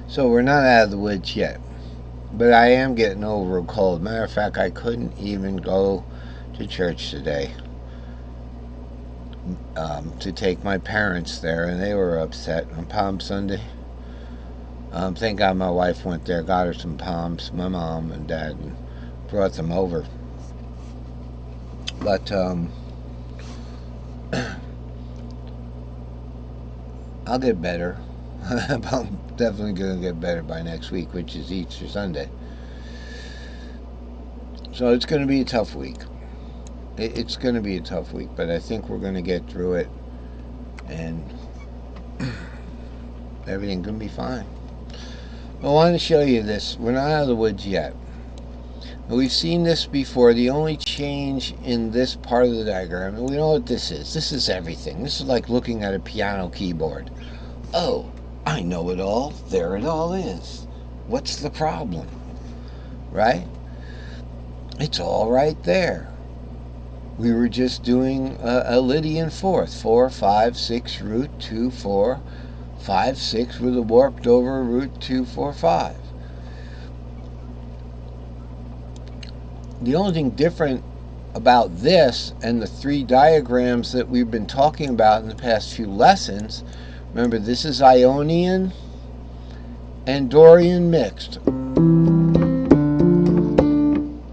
So we're not out of the woods yet, but I am getting over a cold. Matter of fact, I couldn't even go to church today to take my parents there, and they were upset on Palm Sunday. Thank God my wife went there, got her some palms, my mom and dad, and brought them over. But I'll get better. I'm definitely going to get better by next week, which is Easter Sunday. So it's going to be a tough week. It's going to be a tough week, but I think we're going to get through it, and everything's going to be fine. I want to show you this. We're not out of the woods yet. We've seen this before. The only change in this part of the diagram, and we know what this is. This is everything. This is like looking at a piano keyboard. Oh, I know it all. There it all is. What's the problem? Right? It's all right there. We were just doing a Lydian fourth. 4, 5, 6, root 2, 4, 5, 6 with a warped over root 2, 4, 5. The only thing different about this and the three diagrams that we've been talking about in the past few lessons, remember this is Ionian and Dorian mixed.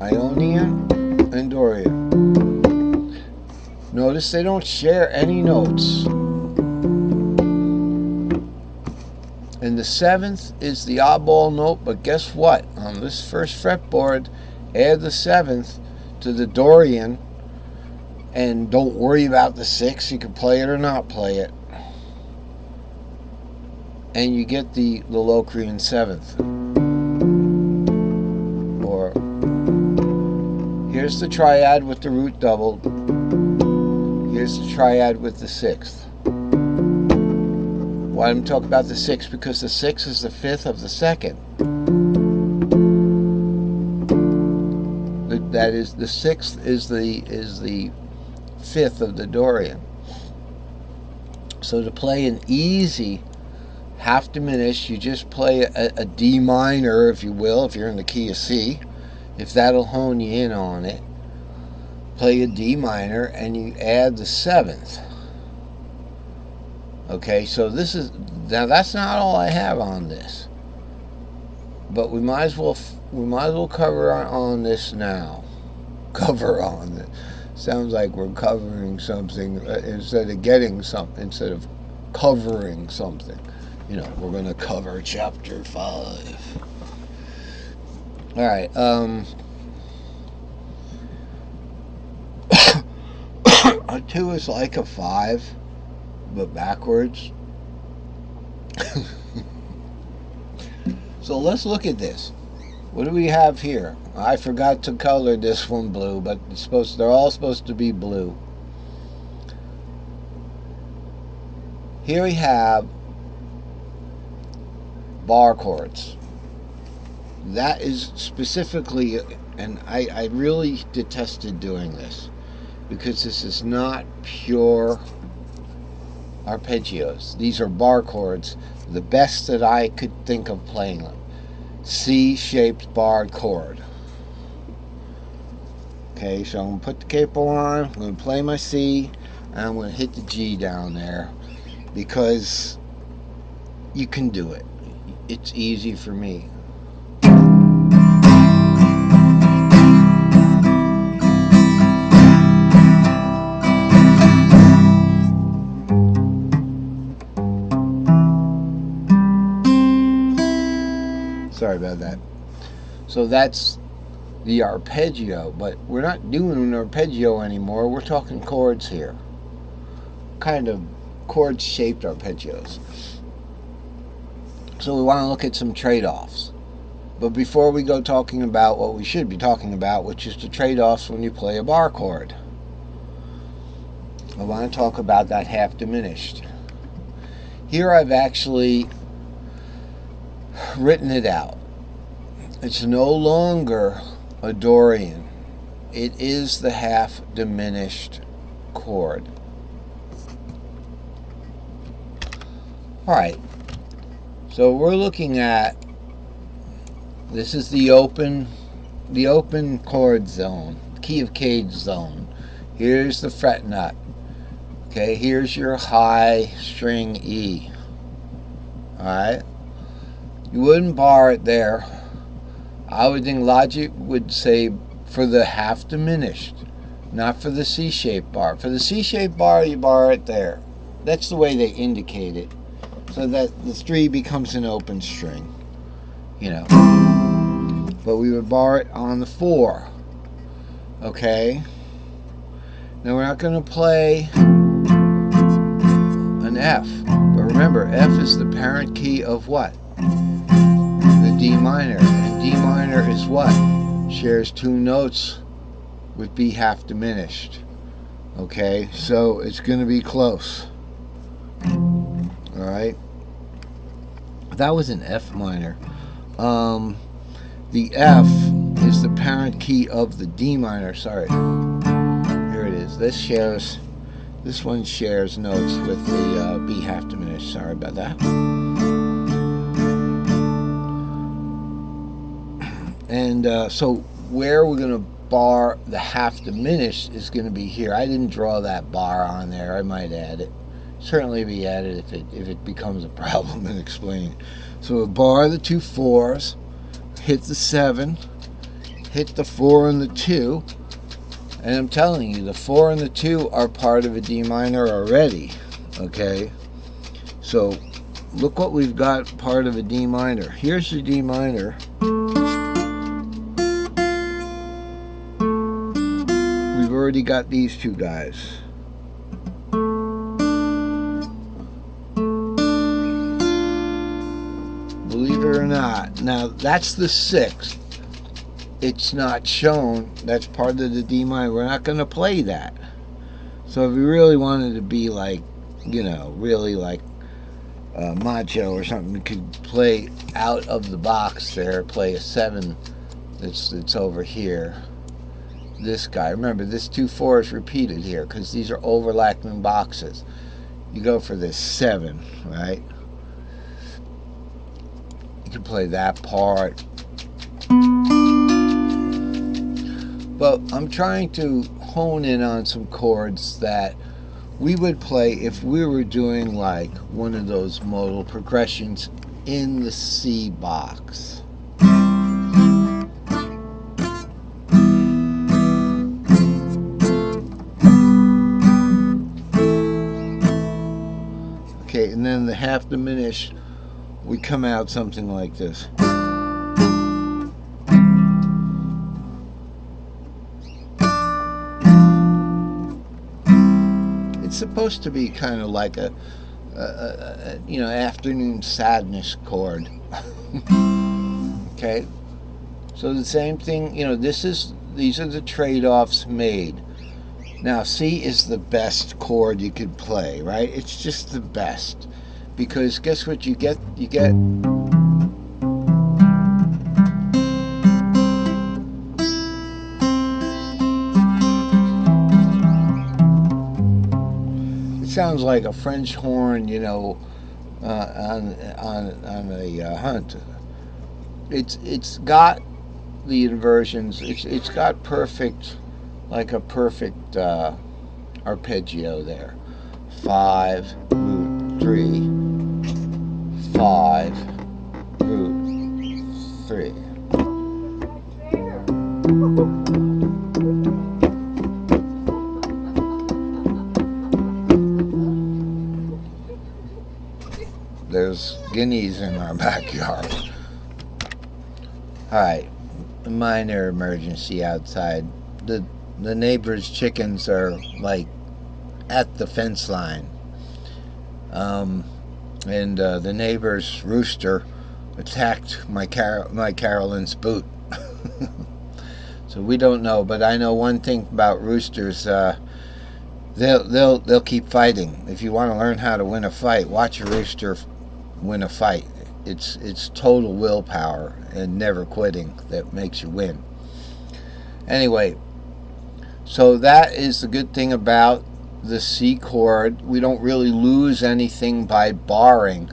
Ionian and Dorian. Notice they don't share any notes. And the seventh is the oddball note, but guess what? On this first fretboard, add the seventh to the Dorian, and don't worry about the sixth. You can play it or not play it. And you get the Locrian seventh. Or here's the triad with the root doubled. Here's the triad with the sixth. Why am I talking about the sixth? Because the sixth is the fifth of the second. That is, the sixth is the fifth of the Dorian. So to play an easy half diminished, you just play a D minor, if you will, if you're in the key of C, if that'll hone you in on it. Play a D minor and you add the seventh. Okay, so this is, now that's not all I have on this, but we might as well cover on this now. Cover on it sounds like we're covering something instead of covering something. You know, we're going to cover chapter 5. All right. A 2 is like a 5, but backwards. So let's look at this. What do we have here? I forgot to color this one blue, but they're all supposed to be blue. Here we have bar chords. That is specifically, and I really detested doing this, because this is not pure arpeggios. These are bar chords, the best that I could think of playing them. C-shaped barred chord. Okay, so I'm going to put the capo on, I'm going to play my C, and I'm going to hit the G down there, because you can do it. It's easy for me. Sorry about that. So that's the arpeggio, but we're not doing an arpeggio anymore. We're talking chords here. Kind of chord-shaped arpeggios. So we want to look at some trade-offs. But before we go talking about what we should be talking about, which is the trade-offs when you play a bar chord, I want to talk about that half diminished. Here I've actually written it out. It's no longer a Dorian. It is the half diminished chord. Alright, So we're looking at, this is the open chord zone, key of cage zone. Here's the fret nut. Okay, here's your high string E. Alright? You wouldn't bar it there. I would think logic would say for the half diminished, not for the C-shaped bar. For the C-shaped bar, you bar it there. That's the way they indicate it, so that the 3 becomes an open string, you know. But we would bar it on the 4. Okay? Now we're not going to play an F. But remember, F is the parent key of what? The D minor. And D minor is what? Shares 2 notes with B half diminished. Okay? So it's going to be close. Alright? That was an F minor. The F is the parent key of the D minor. Sorry. Here it is. This one shares notes with the B half diminished. Sorry about that. And so where we're going to bar the half diminished is going to be here. I didn't draw that bar on there. I might add it. Certainly be added if it becomes a problem in explaining. So we'll bar the 2 4s, hit the 7, hit the 4 and the 2, and I'm telling you, the 4 and the 2 are part of a D minor already. Okay, so look what we've got part of a D minor. Here's the D minor. We've already got these 2 guys. Believe it or not. Now that's the 6th. It's not shown. That's part of the D minor. We're not going to play that. So if we really wanted to be like, you know, really like macho or something, we could play out of the box there, play a 7 that's over here. This guy. Remember, this 2 4 is repeated here because these are overlapping boxes. You go for this 7, right? You can play that part. But I'm trying to hone in on some chords that we would play if we were doing like one of those modal progressions in the C box. Okay, and then the half diminished would come out something like this. It's supposed to be kind of like a you know, afternoon sadness chord. Okay, so the same thing, you know, these are the trade-offs made. Now C is the best chord you could play, right? It's just the best, because guess what you get? You get sounds like a French horn, you know, on a hunt. It's got the inversions. It's got perfect, like a perfect arpeggio there. 5 root 3, 5 root 3. There's guineas in our backyard. Alright, minor emergency outside. The neighbor's chickens are like at the fence line. And the neighbor's rooster attacked my Carolyn's boot. So we don't know, but I know one thing about roosters. They'll keep fighting. If you want to learn how to win a fight, watch a rooster win a fight. It's total willpower and never quitting that makes you win. Anyway, so that is the good thing about the C chord. We don't really lose anything by barring.